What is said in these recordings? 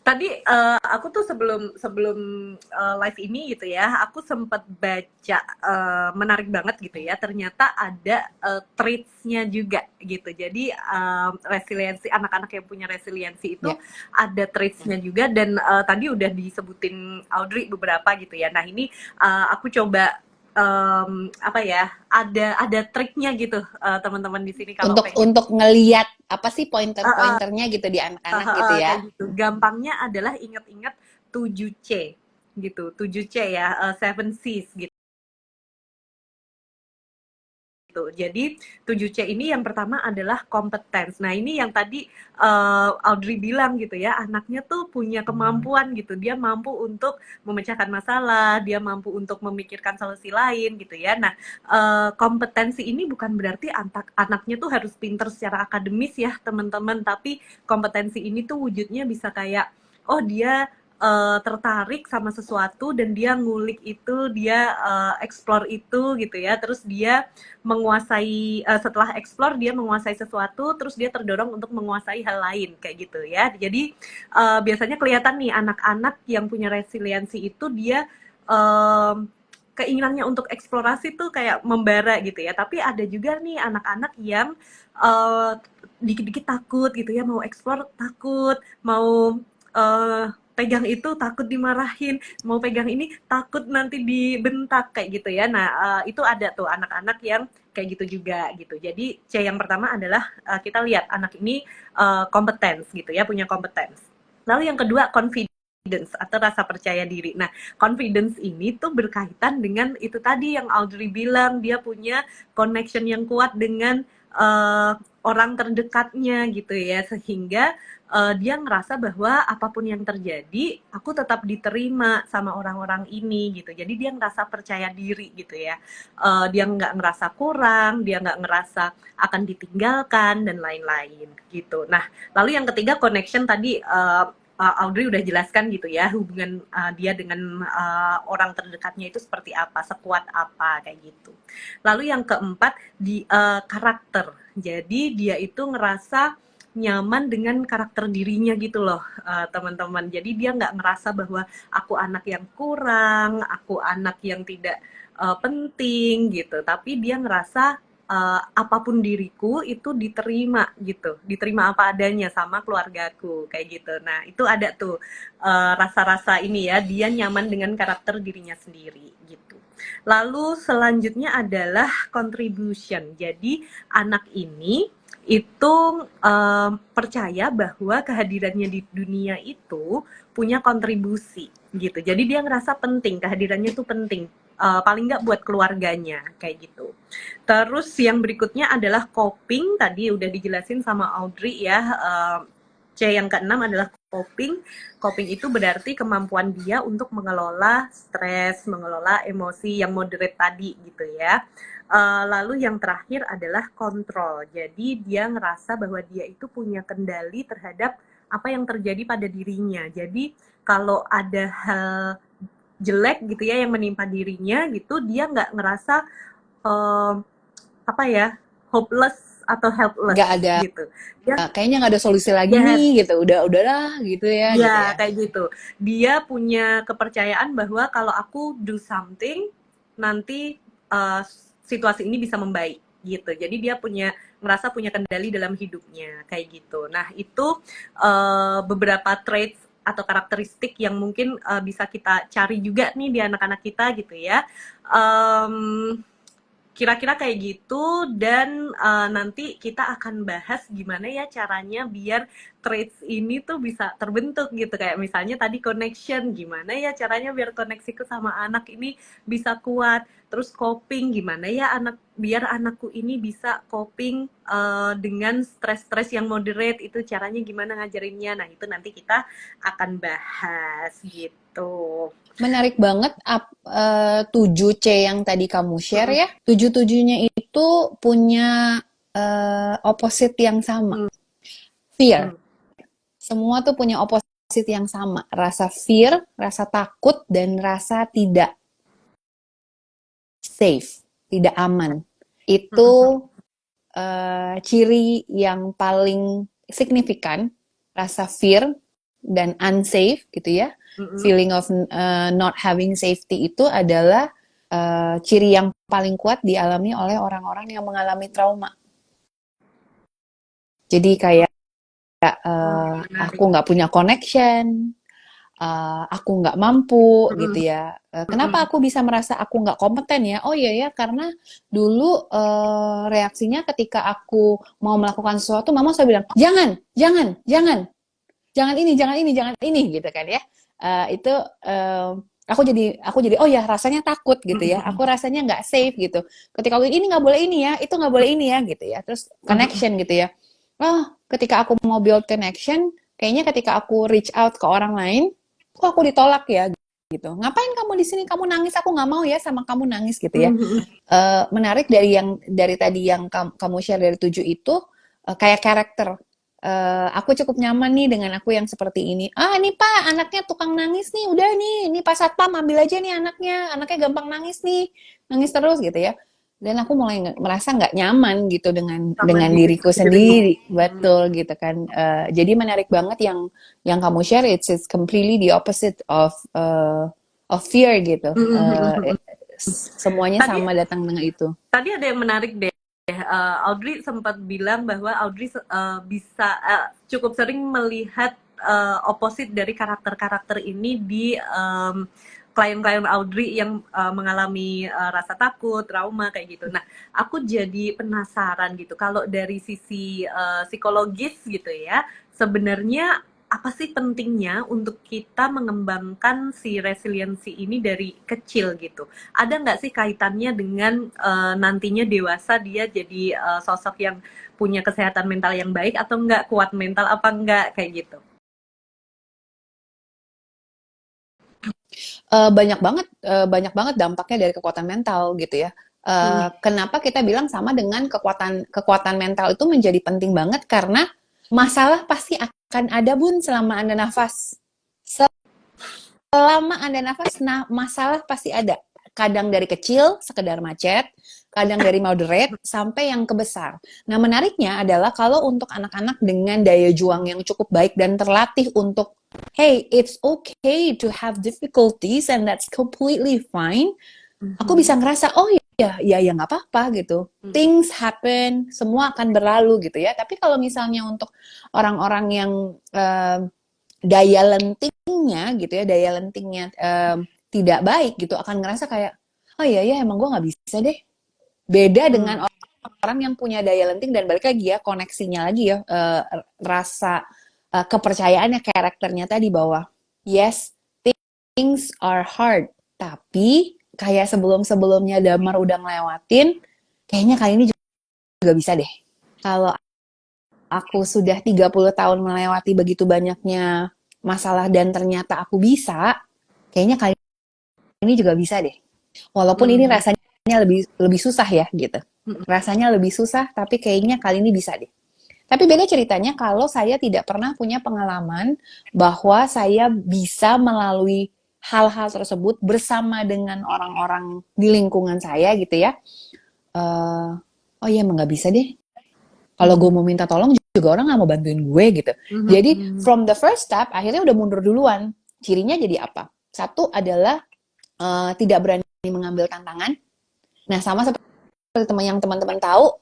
Tadi aku tuh sebelum sebelum live ini gitu ya, aku sempat baca menarik banget gitu ya. Ternyata ada traits-nya juga gitu. Jadi resiliensi anak-anak yang punya resiliensi itu Ya. ada traits-nya juga dan tadi udah disebutin Audrey beberapa gitu ya. Nah ini aku coba apa ya? Ada triknya gitu teman-teman di sini kalau Untuk pengen. ngeliat apa sih Uh, uh, pointer-pointernya gitu di anak-anak gitu ya. Kayak gitu. Gampangnya adalah ingat-ingat 7C gitu. 7C ya, 7 Cs gitu. Jadi 7C ini yang pertama adalah competence. Nah, ini yang tadi Audrey bilang gitu ya, anaknya tuh punya kemampuan gitu. Dia mampu untuk memecahkan masalah, dia mampu untuk memikirkan solusi lain gitu ya. Nah, kompetensi ini bukan berarti anaknya tuh harus pinter secara akademis ya, teman-teman, tapi kompetensi ini tuh wujudnya bisa kayak oh dia tertarik sama sesuatu dan dia ngulik itu, dia explore itu gitu ya. Terus dia menguasai setelah explore dia menguasai sesuatu, terus dia terdorong untuk menguasai hal lain kayak gitu ya. Jadi biasanya kelihatan nih anak-anak yang punya resiliensi itu dia keinginannya untuk eksplorasi tuh kayak membara gitu ya. Tapi ada juga nih anak-anak yang uh, dikit-dikit takut gitu ya, mau eksplor takut, mau pegang itu takut dimarahin, mau pegang ini takut nanti dibentak kayak gitu ya. Nah, itu ada tuh anak-anak yang kayak gitu juga gitu. Jadi C yang pertama adalah kita lihat anak ini competence gitu ya, punya competence. Lalu yang kedua confidence atau rasa percaya diri. Nah, confidence ini tuh berkaitan dengan itu tadi yang Audrey bilang, dia punya connection yang kuat dengan orang terdekatnya gitu ya, sehingga dia ngerasa bahwa apapun yang terjadi, aku tetap diterima sama orang-orang ini gitu. Jadi dia ngerasa percaya diri gitu ya. Dia nggak ngerasa kurang, dia nggak ngerasa akan ditinggalkan dan lain-lain gitu. Nah, lalu yang ketiga connection tadi Audrey udah jelaskan gitu ya hubungan dia dengan orang terdekatnya itu seperti apa, sekuat apa kayak gitu. Lalu yang keempat di karakter. Jadi dia itu ngerasa nyaman dengan karakter dirinya gitu loh teman-teman. Jadi dia nggak ngerasa bahwa aku anak yang kurang, aku anak yang tidak penting gitu. Tapi dia ngerasa apapun diriku itu diterima gitu, diterima apa adanya sama keluargaku kayak gitu. Nah itu ada tuh rasa-rasa ini ya, dia nyaman dengan karakter dirinya sendiri gitu. Lalu selanjutnya adalah contribution. Jadi anak ini itu percaya bahwa kehadirannya di dunia itu punya kontribusi gitu. Jadi dia ngerasa penting, kehadirannya itu penting. Paling nggak buat keluarganya kayak gitu. Terus yang berikutnya adalah coping. Tadi udah dijelasin sama Audrey ya. C yang keenam adalah coping. Coping itu berarti kemampuan dia untuk mengelola stres, mengelola emosi yang moderate tadi gitu ya. Lalu yang terakhir adalah kontrol. Jadi dia ngerasa bahwa dia itu punya kendali terhadap apa yang terjadi pada dirinya. Jadi kalau ada hal jelek gitu ya yang menimpa dirinya gitu, dia nggak ngerasa apa ya hopeless atau helpless Nggak ada, gitu. Dia kayaknya nggak ada solusi lagi yes, nih gitu. Udahlah gitu ya gitu ya ya. kayak gitu. Dia punya kepercayaan bahwa kalau aku do something nanti situasi ini bisa membaik gitu. Jadi dia merasa punya kendali dalam hidupnya kayak gitu. Nah itu beberapa traits atau karakteristik yang mungkin bisa kita cari juga nih di anak-anak kita gitu ya. Kira-kira kayak gitu dan nanti kita akan bahas gimana ya caranya biar traits ini tuh bisa terbentuk gitu. Kayak misalnya tadi connection, gimana ya caranya biar koneksiku sama anak ini bisa kuat. Terus coping, gimana ya biar anakku ini bisa coping dengan stres-stres yang moderate, itu caranya gimana ngajarinnya. Nah, itu nanti kita akan bahas gitu. Menarik banget 7C yang tadi kamu share Mm-mm. ya. Tujuh-tujuhnya itu punya opposite yang sama. Fear. Mm. Semua tuh punya opposite yang sama. Rasa fear, rasa takut, dan rasa tidak safe, tidak aman. Mm-mm. Itu ciri yang paling signifikan, rasa fear dan unsafe gitu ya. Mm-mm. Feeling of not having safety itu adalah ciri yang paling kuat dialami oleh orang-orang yang mengalami trauma. Jadi kayak Oh, menarik. aku nggak punya connection, aku nggak mampu Mm-mm. gitu ya. Kenapa Mm-mm. aku bisa merasa aku nggak kompeten ya? Oh iya ya, karena dulu reaksinya ketika aku mau melakukan sesuatu, mama selalu bilang, jangan, jangan, jangan, jangan ini, jangan ini, jangan ini, gitu kan ya. Itu aku jadi, oh ya rasanya takut gitu ya. Mm-mm. Aku rasanya nggak safe gitu. Ketika aku ini nggak boleh ini ya, itu nggak boleh ini ya gitu ya. Terus Mm-mm. connection gitu ya. Oh, ketika aku mau build connection, kayaknya ketika aku reach out ke orang lain, kok aku ditolak ya gitu. Ngapain kamu di sini? Kamu nangis, aku nggak mau ya sama kamu nangis gitu ya. Mm-mm. Menarik dari tadi yang kamu share dari 7 itu kayak karakter. Aku cukup nyaman nih dengan aku yang seperti ini. Ini Pak, anaknya tukang nangis nih. Udah nih, ini Pak Satpam ambil aja nih anaknya. Anaknya gampang nangis nih, nangis terus gitu ya. Dan aku mulai merasa nggak nyaman gitu dengan Sama diri diriku sendiri. sendiri, Mm. betul gitu kan. Jadi menarik banget yang kamu share. It's completely the opposite of fear gitu. Mm-mm. Semuanya Tadi sama datang dengan itu. tadi ada yang menarik deh. Audrey sempat bilang bahwa Audrey bisa cukup sering melihat opposite dari karakter-karakter ini di klien-klien Audrey yang mengalami rasa takut, trauma kayak gitu. Nah, aku jadi penasaran gitu. Kalau dari sisi psikologis gitu ya, sebenarnya apa sih pentingnya untuk kita mengembangkan si resiliensi ini dari kecil gitu? Ada nggak sih kaitannya dengan nantinya dewasa dia jadi sosok yang punya kesehatan mental yang baik atau enggak, kuat mental apa enggak, kayak gitu? Banyak banget dampaknya dari kekuatan mental gitu ya. Hmm. Kenapa kita bilang sama dengan kekuatan mental itu menjadi penting banget karena masalah pasti akan ada bun selama Anda nafas. Selama Anda nafas, masalah pasti ada. Kadang dari kecil, sekedar macet, kadang dari moderate, sampai yang kebesar. Nah, menariknya adalah kalau untuk anak-anak dengan daya juang yang cukup baik dan terlatih untuk, hey, it's okay to have difficulties and that's completely fine, aku bisa ngerasa, oh ya nggak apa-apa gitu. Things happen, semua akan berlalu gitu ya. Tapi kalau misalnya untuk orang-orang yang daya lentingnya gitu ya, daya lentingnya tidak baik gitu, akan ngerasa kayak, oh iya ya emang gue nggak bisa deh. Beda dengan Hmm. orang yang punya daya lenting dan balik lagi ya koneksinya lagi ya, rasa kepercayaannya, karakternya tadi bahwa yes, things are hard, tapi kayak sebelum-sebelumnya Damar udah ngelewatin, kayaknya kali ini juga bisa deh. Kalau aku sudah 30 tahun melewati begitu banyaknya masalah dan ternyata aku bisa, kayaknya kali ini juga bisa deh. Walaupun ini Hmm. rasanya lebih lebih susah ya gitu. Rasanya lebih susah, tapi kayaknya kali ini bisa deh. Tapi beda ceritanya kalau saya tidak pernah punya pengalaman bahwa saya bisa melalui hal-hal tersebut bersama dengan orang-orang di lingkungan saya gitu ya. Oh iya emang nggak bisa deh. Kalau gue mau minta tolong juga orang nggak mau bantuin gue gitu. Jadi from the first step akhirnya udah mundur duluan. Cirinya jadi apa? Satu adalah tidak berani mengambil tantangan. Nah sama seperti yang teman-teman tahu,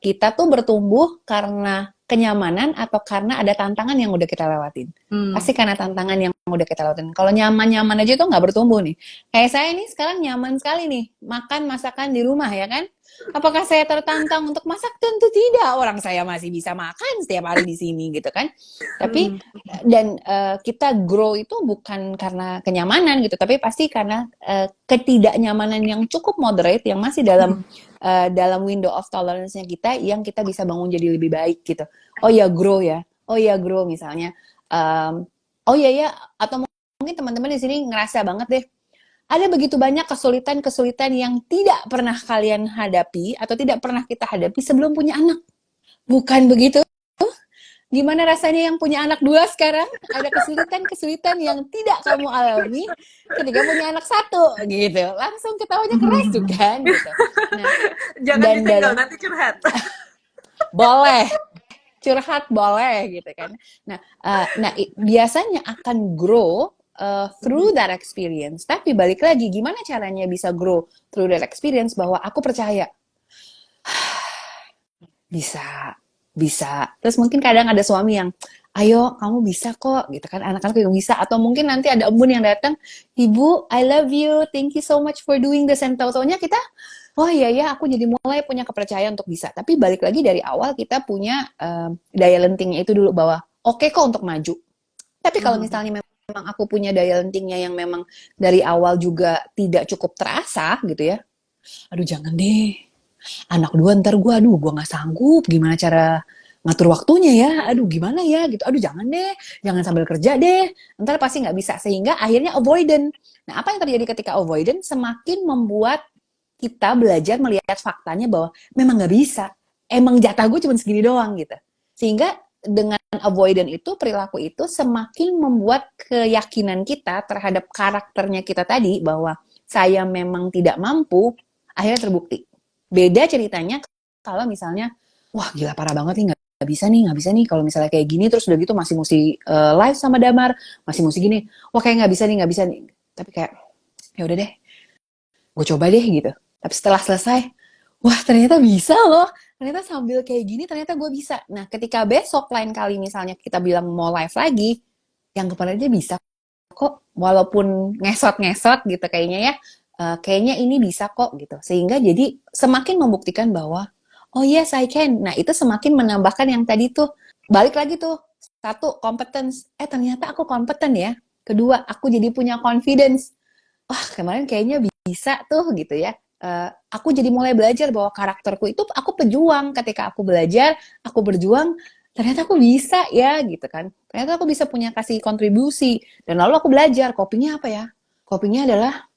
kita tuh bertumbuh karena kenyamanan atau karena ada tantangan yang udah kita lewatin. Hmm. Pasti karena tantangan yang udah kita lewatin. Kalau nyaman-nyaman aja tuh nggak bertumbuh nih. Kayak saya nih sekarang nyaman sekali nih, makan masakan di rumah ya kan. Apakah saya tertantang untuk masak? Tentu tidak. Orang saya masih bisa makan setiap hari di sini gitu kan. Tapi dan kita grow itu bukan karena kenyamanan gitu, tapi pasti karena ketidaknyamanan yang cukup moderate yang masih dalam window of tolerance-nya kita yang kita bisa bangun jadi lebih baik gitu. Oh ya grow ya. Oh ya grow misalnya. Oh ya atau mungkin teman-teman di sini ngerasa banget deh ada begitu banyak kesulitan-kesulitan yang tidak pernah kalian hadapi atau tidak pernah kita hadapi sebelum punya anak. Bukan begitu? Gimana rasanya yang punya anak dua sekarang? Ada kesulitan-kesulitan yang tidak kamu alami ketika punya anak satu gitu. Langsung ketawanya keras tuh kan gitu. Nah, Jangan dan disenggol nanti curhat. boleh curhat boleh gitu kan. Nah, biasanya akan grow through that experience. Tapi balik lagi, gimana caranya bisa grow through that experience bahwa aku percaya bisa, bisa. Terus mungkin kadang ada suami yang, ayo kamu bisa kok, gitu kan. Anak-anak juga bisa. Atau mungkin nanti ada embun yang datang, Ibu, I love you, thank you so much for doing this. And tau-taunya kita, oh iya ya, aku jadi mulai punya kepercayaan untuk bisa. Tapi balik lagi dari awal kita punya daya lentingnya itu dulu bahwa oke kok untuk maju. Tapi kalau misalnya memang aku punya daya lentingnya yang memang dari awal juga tidak cukup terasa gitu ya, aduh jangan deh, anak dua ntar gue nggak sanggup, gimana cara ngatur waktunya ya, aduh gimana ya gitu, aduh jangan deh, jangan sambil kerja deh, ntar pasti nggak bisa, sehingga akhirnya avoidant. Nah, apa yang terjadi ketika avoidant? Semakin membuat kita belajar melihat faktanya bahwa memang nggak bisa, emang jatah gue cuma segini doang gitu, sehingga dengan avoidant itu, perilaku itu semakin membuat keyakinan kita terhadap karakternya kita tadi bahwa saya memang tidak mampu, akhirnya terbukti. Beda ceritanya kalau misalnya, wah gila parah banget nih, nggak bisa nih kalau misalnya kayak gini, terus udah gitu masih mesti live sama Damar, masih mesti gini, wah kayak nggak bisa nih. Tapi kayak, ya udah deh, gue coba deh gitu. Tapi setelah selesai, wah ternyata bisa loh, ternyata sambil kayak gini ternyata gue bisa. Nah ketika besok lain kali misalnya kita bilang mau live lagi, yang kemarin aja bisa kok, walaupun ngesot-ngesot gitu kayaknya ya, kayaknya ini bisa kok gitu. Sehingga jadi semakin membuktikan bahwa oh yes I can. Nah itu semakin menambahkan yang tadi tuh, balik lagi tuh, satu, competence. Ternyata aku kompeten ya. Kedua, aku jadi punya confidence. Wah kemarin kayaknya bisa tuh gitu ya. Aku jadi mulai belajar bahwa karakterku itu aku pejuang. Ketika aku belajar, aku berjuang, ternyata aku bisa ya gitu kan. Ternyata aku bisa punya kasih kontribusi. Dan lalu aku belajar, copingnya apa ya? Copingnya adalah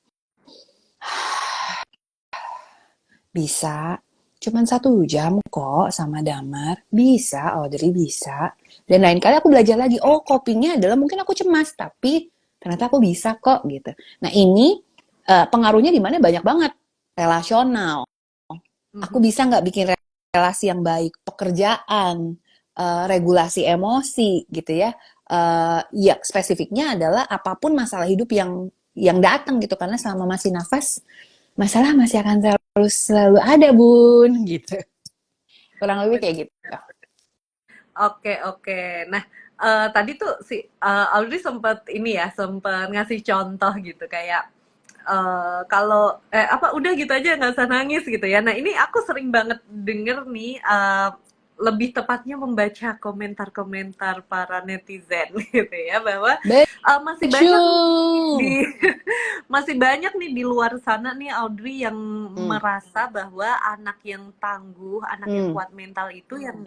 bisa, cuman 1 jam kok sama Damar. Bisa, Audrey bisa. Dan lain kali aku belajar lagi, oh copingnya adalah mungkin aku cemas, tapi ternyata aku bisa kok gitu. Nah ini pengaruhnya di mana banyak banget. Relasional. Aku bisa nggak bikin relasi yang baik, pekerjaan, regulasi emosi gitu ya. Ya spesifiknya adalah apapun masalah hidup yang datang gitu, karena selama masih nafas masalah masih akan selalu ada bun gitu, kurang lebih kayak gitu. Oke, oke. Nah, tadi tuh si Audrey sempet ini ya, sempet ngasih contoh gitu kayak kalau apa udah gitu aja nggak usah nangis gitu ya. Nah ini aku sering banget denger nih, lebih tepatnya membaca komentar-komentar para netizen gitu ya, bahwa masih banyak Betul. di masih banyak nih di luar sana nih Audrey yang merasa bahwa anak yang tangguh, anak yang kuat mental itu yang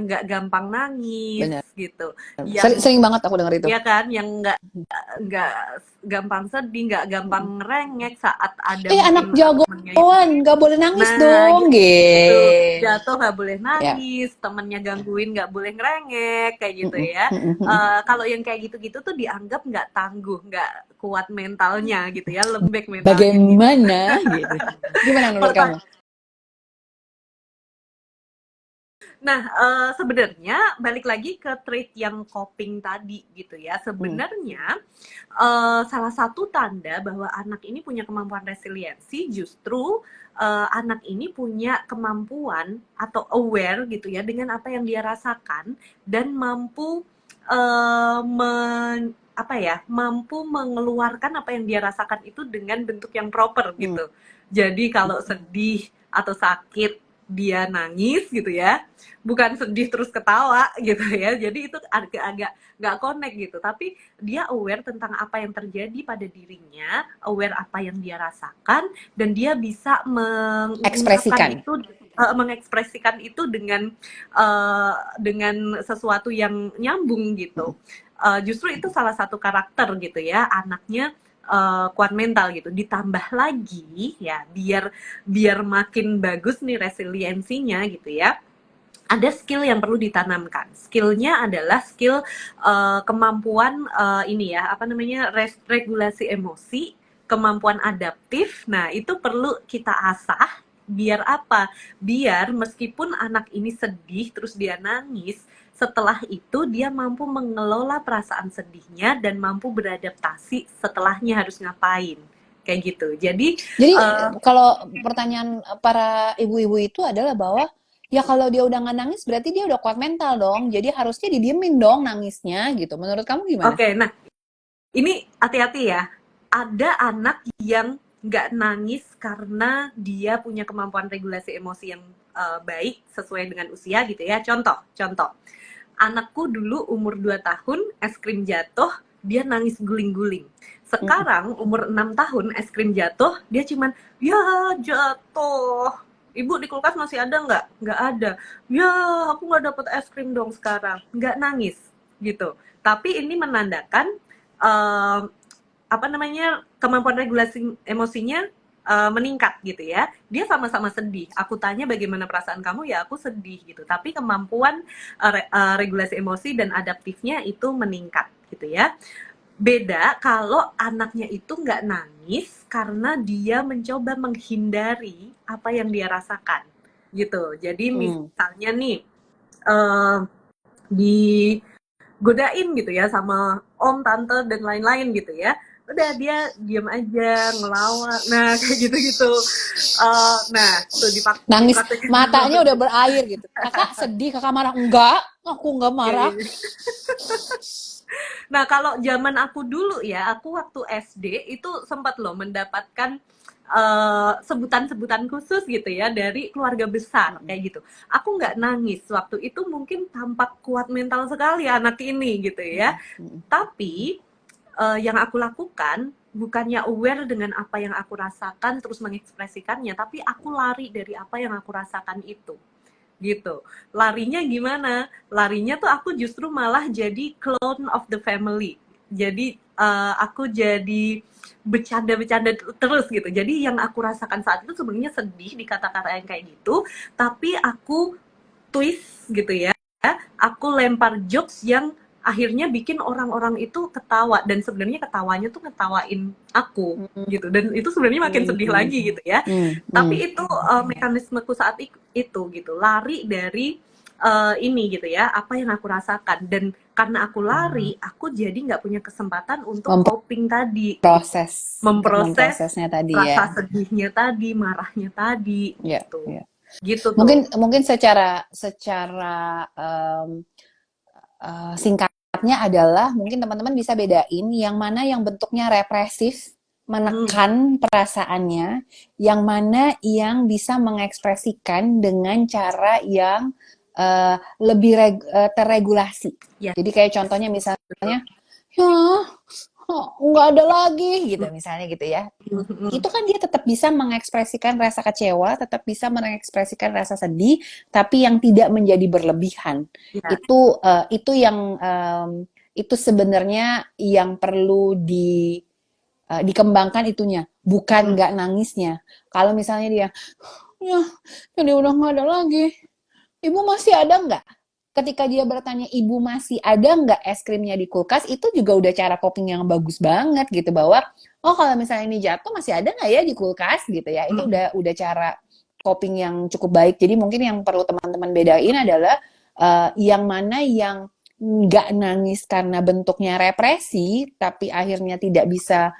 nggak gampang nangis Bener. gitu, Sering, yang sering banget aku denger itu. ya kan, yang nggak gampang sedih, nggak gampang ngerengek saat ada Anak mungkin temennya yang jagoan nggak boleh nangis nah dong gitu, gitu jatuh nggak boleh ya. nangis, temennya gangguin nggak boleh ngerengek kayak gitu ya. Kalau yang kayak gitu-gitu tuh dianggap nggak tangguh, nggak kuat mentalnya gitu ya, lembek mentalnya gitu. Bagaimana gitu, gimana menurut kamu? Nah, sebenarnya balik lagi ke trait yang coping tadi gitu ya. Sebenarnya salah satu tanda bahwa anak ini punya kemampuan resiliensi justru anak ini punya kemampuan atau aware gitu ya dengan apa yang dia rasakan dan mampu apa ya, mampu mengeluarkan apa yang dia rasakan itu dengan bentuk yang proper gitu. Jadi kalau sedih atau sakit dia nangis gitu ya, bukan sedih terus ketawa gitu ya, jadi itu agak-agak nggak connect gitu, tapi dia aware tentang apa yang terjadi pada dirinya, aware apa yang dia rasakan, dan dia bisa mengungkapkan Ekspresikan. itu, mengekspresikan itu dengan sesuatu yang nyambung gitu. Justru itu salah satu karakter gitu ya, anaknya kuat mental gitu. Ditambah lagi ya, biar makin bagus nih resiliensinya gitu ya, ada skill yang perlu ditanamkan. Skillnya adalah skill kemampuan ini ya, apa namanya, regulasi emosi, kemampuan adaptif. Nah itu perlu kita asah Biar apa? Biar meskipun anak ini sedih terus dia nangis, setelah itu dia mampu mengelola perasaan sedihnya dan mampu beradaptasi setelahnya harus ngapain. Kayak gitu. Jadi, Jadi uh, kalau pertanyaan para ibu-ibu itu adalah bahwa ya kalau dia udah nggak nangis berarti dia udah kuat mental dong. Jadi harusnya didiemin dong nangisnya gitu. Menurut kamu gimana? oke, nah ini hati-hati ya. Ada anak yang nggak nangis karena dia punya kemampuan regulasi emosi yang baik sesuai dengan usia gitu ya. Contoh. Anakku dulu umur 2 tahun, es krim jatuh, dia nangis guling-guling. Mm-mm. Sekarang umur 6 tahun, es krim jatuh, dia cuman, ya jatuh. Ibu di kulkas masih ada nggak? Nggak ada. Ya, aku nggak dapet es krim dong sekarang. Nggak nangis, gitu. Tapi ini menandakan eh, apa namanya kemampuan regulasi emosinya meningkat gitu ya. Dia sama-sama sedih. Aku tanya bagaimana perasaan kamu, ya aku sedih gitu. Tapi kemampuan regulasi emosi dan adaptifnya itu meningkat gitu ya. Beda kalau anaknya itu nggak nangis karena dia mencoba menghindari apa yang dia rasakan gitu. Jadi Mm. misalnya nih eh, digodain gitu ya sama om, tante dan lain-lain gitu ya. Udah dia diam aja, ngelawan. Nah, kayak gitu-gitu. Nah, tuh Nangis dipraktekin matanya sama udah berair gitu. Kakak sedih, kakak marah. Enggak, aku enggak ya, marah. ya. Nah, kalau zaman aku dulu ya, aku waktu SD itu sempat loh mendapatkan sebutan-sebutan khusus gitu ya dari keluarga besar Mm-mm. kayak gitu. Aku nggak nangis waktu itu, mungkin tampak kuat mental sekali anak ini gitu ya. Mm-mm. Mm-mm. Tapi yang aku lakukan bukannya aware dengan apa yang aku rasakan terus mengekspresikannya, tapi aku lari dari apa yang aku rasakan itu gitu. Larinya gimana? Larinya tuh aku justru malah jadi clone of the family. Jadi aku jadi bercanda-bercanda terus gitu. Jadi yang aku rasakan saat itu sebenarnya sedih di kata-kata yang kayak gitu, tapi aku twist gitu ya. Aku lempar jokes yang akhirnya bikin orang-orang itu ketawa, dan sebenarnya ketawanya tuh ngetawain aku gitu, dan itu sebenarnya makin sedih Mm-mm. lagi gitu ya. Mm-mm. Mm-mm. Tapi itu mekanismeku saat itu gitu, lari dari ini gitu ya, apa yang aku rasakan, dan karena aku lari aku jadi nggak punya kesempatan untuk coping tadi gitu, Memproses, untuk memproses memprosesnya tadi ya. rasa sedihnya tadi, marahnya tadi Ya, gitu, ya. gitu tuh. Mungkin mungkin secara singkatnya adalah mungkin teman-teman bisa bedain yang mana yang bentuknya represif, Hmm, menekan perasaannya, yang mana yang bisa mengekspresikan dengan cara yang lebih terregulasi. ya Jadi kayak contohnya betul. misalnya, ya nggak ada lagi gitu misalnya gitu ya. Hmm, Itu kan dia tetap bisa mengekspresikan rasa kecewa, tetap bisa mengekspresikan rasa sedih, tapi yang tidak menjadi berlebihan. ya. Itu yang itu sebenarnya yang perlu dikembangkan itunya, bukan Hmm, nggak nangisnya. Kalau misalnya dia, ya, jadi udah nggak ada lagi. Ibu masih ada nggak? Ketika dia bertanya ibu masih ada nggak es krimnya di kulkas, itu juga udah cara coping yang bagus banget gitu, bahwa oh kalau misalnya ini jatuh masih ada nggak ya di kulkas gitu ya, itu hmm, udah cara coping yang cukup baik. Jadi mungkin yang perlu teman-teman bedain adalah yang mana yang nggak nangis karena bentuknya represi, tapi akhirnya tidak bisa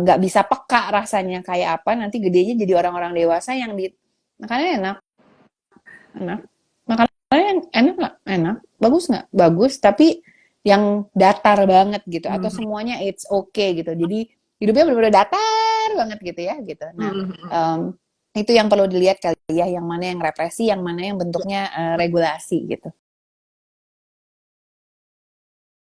nggak bisa peka rasanya kayak apa, nanti gedenya jadi orang-orang dewasa yang makannya enak, enak. Makanannya enak nggak? Enak. Bagus nggak? Bagus. Tapi yang datar banget gitu. Atau hmm, semuanya it's okay gitu. Jadi hidupnya benar-benar datar banget gitu ya gitu. Nah, hmm, hmm. itu yang perlu dilihat kali ya. Yang mana yang represi, yang mana yang bentuknya regulasi gitu.